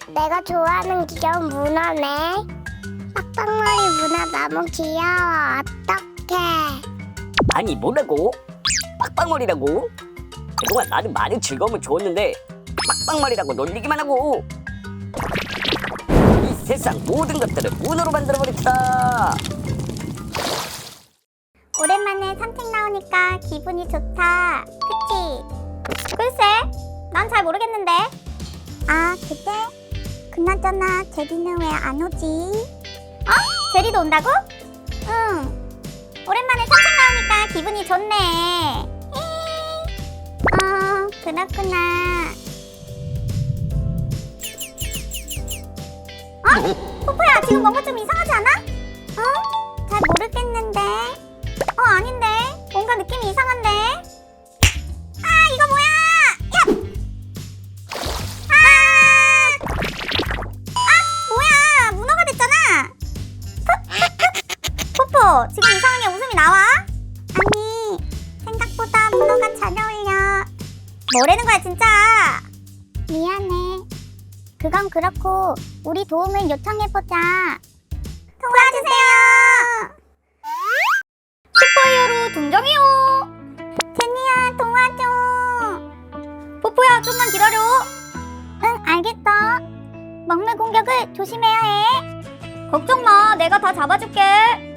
내가 좋아하는 귀여운 문어네. 빡빡머리 문어 너무 귀여워. 어떡해. 아니 뭐라고? 빡빡머리라고? 그동안 나는 많은 즐거움을 줬는데 빡빡머리라고 놀리기만 하고 이 세상 모든 것들을 문어로 만들어버렸다. 오랜만에 산책 나오니까 기분이 좋다. 그치? 글쎄, 난 잘 모르겠는데. 아, 그래? 그나저나 제리는 왜 안 오지? 어? 제리도 온다고? 응. 오랜만에 산책 나오니까 기분이 좋네. 그렇구나. 포포야, 지금 뭔가 좀 이상하지 않아? 잘 모르겠는데. 아닌데. 뭔가 느낌이 이상한데. 이거 뭐야? 야! 뭐야? 문어가 됐잖아. 포포, 지금 이상하게 웃음이 나와? 아니, 생각보다 문어가 잘 어울려. 뭐라는 거야, 진짜? 미안해. 그건 그렇고, 우리 도움을 요청해보자. 도와주세요! 슈퍼히어로 등장이요. 제니야, 도와줘. 포포야, 좀만 기다려. 응, 알겠어. 먹물 공격을 조심해야 해. 걱정 마, 내가 다 잡아줄게.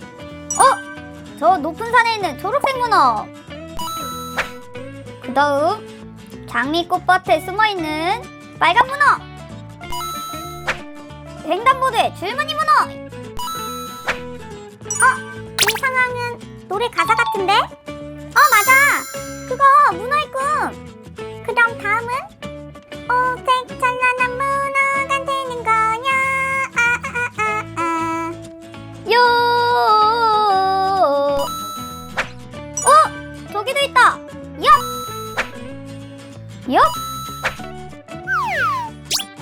저 높은 산에 있는 초록색 문어. 그 다음 장미꽃밭에 숨어있는 빨간 문어. 횡단보도에 줄무늬 문어. 이 상황은 노래 가사 같은데? 맞아! 그거 문어의 꿈! 그럼 다음은? 오색 찬란한 문어가 되는 거야. 요! 저기도 있다! 엽! 엽!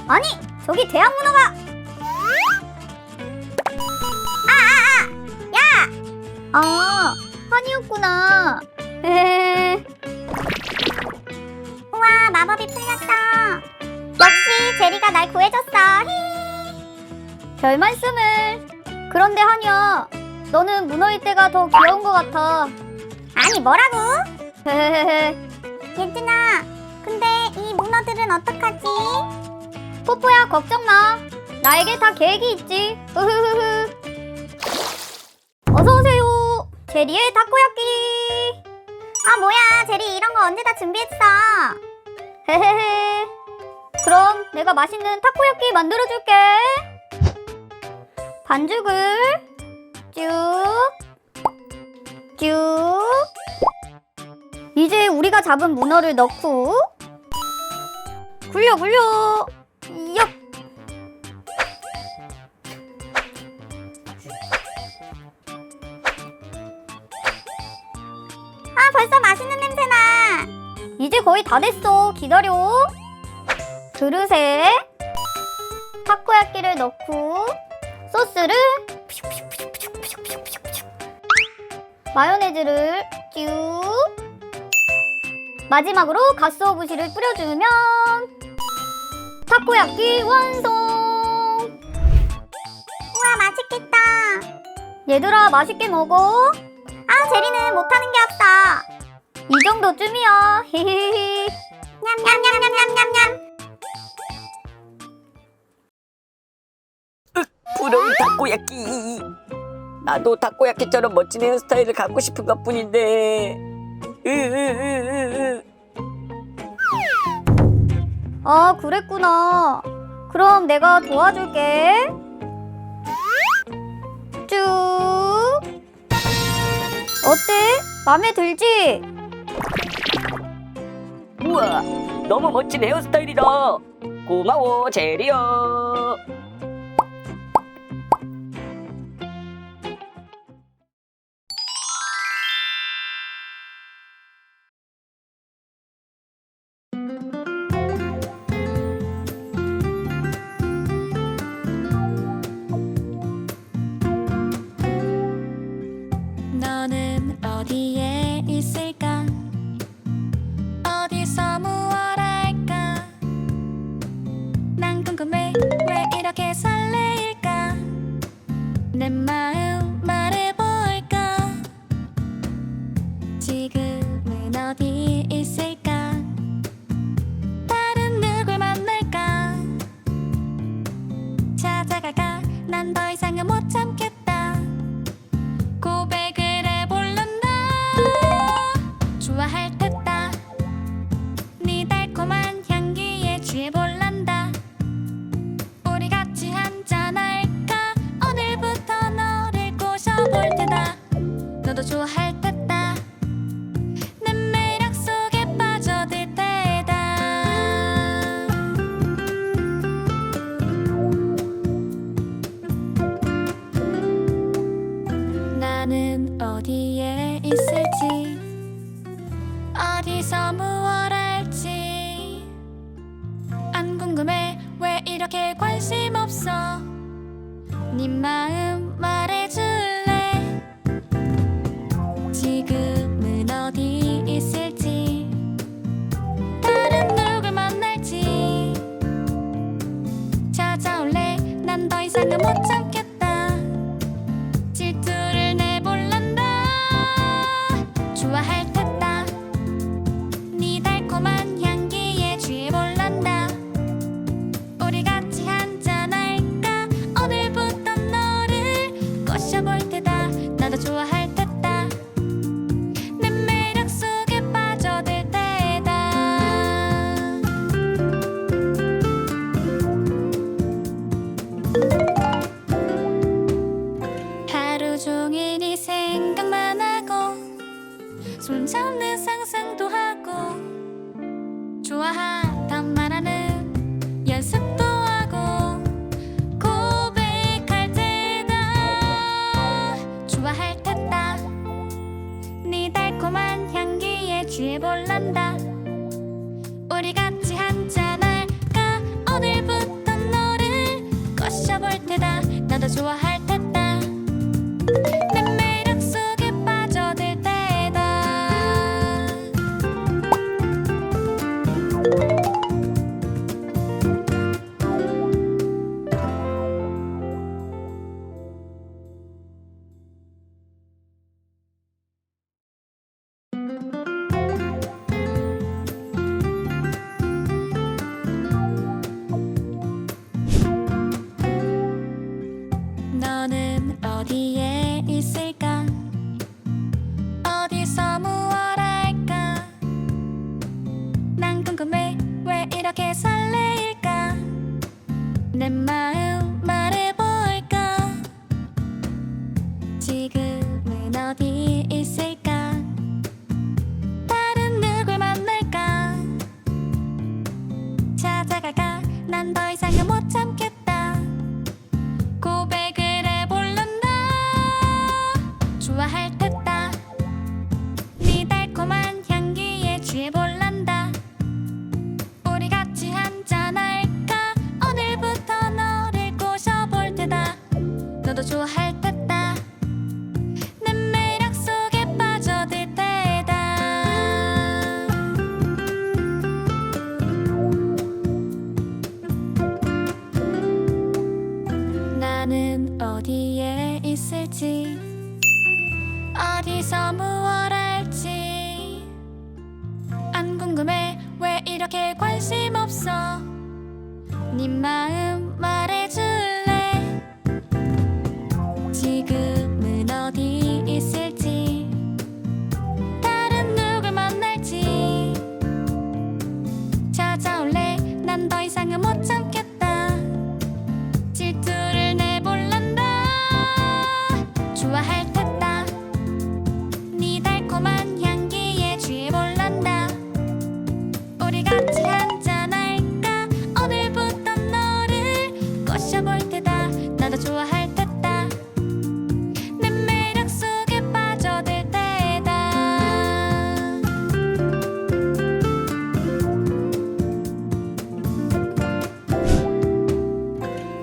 아니! 저기 대왕 문어가! 야! 환희였구나. 우와, 마법이 풀렸다. 역시 제리가 날 구해줬어. 별 말씀을. 그런데 한이야, 너는 문어일 때가 더 귀여운 것 같아. 아니, 뭐라고? 얘들아, 근데 이 문어들은 어떡하지? 포포야, 걱정 마. 나에게 다 계획이 있지. 어서오세요. 제리의 타코야끼. 뭐야, 제리 이런 거 언제 다 준비했어? 헤헤헤. 그럼 내가 맛있는 타코야끼 만들어줄게. 반죽을 쭉. 이제 우리가 잡은 문어를 넣고 굴려. 엽. 벌써 맛있는 냄새나. 이제 거의 다 됐어. 기다려. 그릇에 타코야끼를 넣고 소스를 마요네즈를 쭉. 마지막으로 가쓰오부시를 뿌려주면 타코야끼 완성. 우와, 맛있겠다. 얘들아, 맛있게 먹어. 제리는 못하는 게 없어. 이 정도쯤이야. 히히히. 냠냠냠냠냠냠냠. 부러운 타코야끼. 나도 타코야끼처럼 멋진 헤어스타일을 갖고 싶은 것뿐인데. 그랬구나. 그럼 내가 도와줄게. 쭉. 어때? 맘에 들지? 우와, 너무 멋진 헤어스타일이다. 고마워, 제리야. 너는 어디에 있을까? 어디서 무얼 할까? 난 궁금해. 설레일까 내 마음 말해볼까 지금은 어디 있을까 다른 누굴 만날까 찾아갈까 난 더 이상은 못 참겠다 고백을 해볼란다 좋아할 듯다 네 달콤한 향기에 취해볼란다 우리 같이 한잔할까 오늘부터 너를 꼬셔볼 테다 너도 좋아할 듯다 내 매력 속에 빠져들 테다 나는 어디에 있을지 어디서 무얼 할지 안 궁금해 왜 이렇게 관심 없어 네 마음 말해줄래 지금은 어디 있을지 다른 누굴 만날지 찾아올래 난 더 이상은 못 참겠다 질투를 내볼란다 좋아할 듯다 네 달콤한 향기에 취해볼란다 우리 같이 한잔할까 오늘부터 너를 꼬셔볼 테다 나도 좋아할 듯다 내 매력 속에 빠져들 테다 하루 종일 네 생각만 하고 손잡는 상상도 하고 좋아하단 말하는 연습도 하고 고백할 때다 좋아할 듯다 네 달콤한 향기에 취해볼란다 우리 같이 한잔할까 오늘부터 너를 꼬셔볼 테다 나도 좋아할 듯다 내 매력 속에 빠져들 때다 너는 어디에 있을까 어디서 무얼 할까 난 궁금해 왜 이렇게 설레일까 내 마음 말해볼까 지금은 어디 있을까 다른 누굴 만날까 찾아갈까 난 더 이상은 못 참겠다 고백을 해볼란다 좋아할 듯다 네 달콤한 향기에 취해볼란다 우리 같이 한잔할까 오늘부터 너를 꼬셔볼 테다 너도 좋아할 듯다 내 매력 속에 빠져들 테다 나는 어디에 있을지 어디서 무얼 할지 안 궁금해 왜 이렇게 관심 없어 네 마음 말해줄래 지금은 어디 있을지 다른 누굴 만날지 찾아올래 난 더 이상은 못 참겠다 질투를 내볼란다 좋아할 듯다 네 달콤한 향기에 취해볼란다 우리 같이 한잔할까 오늘부터 너를 꼬셔볼 테다 나도 좋아할 듯다 내 매력 속에 빠져들 테다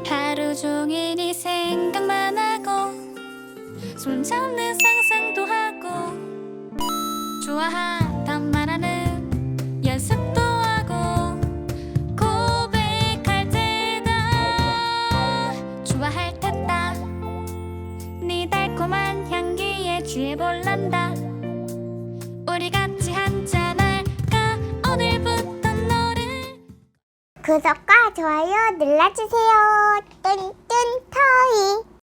하루 종일 네 생각만 하고 손잡는 상상도 하고 좋아하단 말하는 연습도 하고 고백할 때다 달콤한 향기에 취해볼란다. 우리 같이 한잔할까? 오늘부터 너를. 구독과 좋아요 눌러주세요. 뚠뚠 터이.